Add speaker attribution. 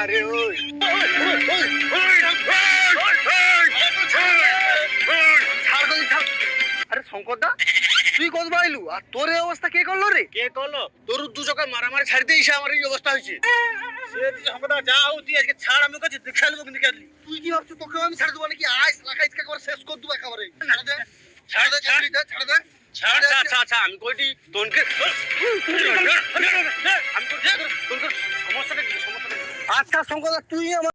Speaker 1: রে ওই আরে শঙ্কর দা তুই কত বাইলু আর তোর এই অবস্থা কে করলো রে?
Speaker 2: কে করলো?
Speaker 1: তোর দু চোখে মারামারি ছাড়ি দিয়েছে আমার এই অবস্থা হয়েছে।
Speaker 2: সম্পদা যা হোক তুই আজকে ছাড়, আমি কাছে দেখে নেবো কিন্তু কেন
Speaker 1: তুই কি ভাবছিস তোকে আমি ছাড় দেবো নাকি? আইস রাখা ইচ্ছা করে শেষ কর দেবো একেবারে। ছাড় দে ছাড় দে ছাড় দে ছাড় দে
Speaker 2: ছাড় ছাড় ছাড় ছাড় আমি কইটি তোনকে আমি তোর সমস্যাটা কি?
Speaker 1: আচ্ছা শঙ্কর দা তুই আমার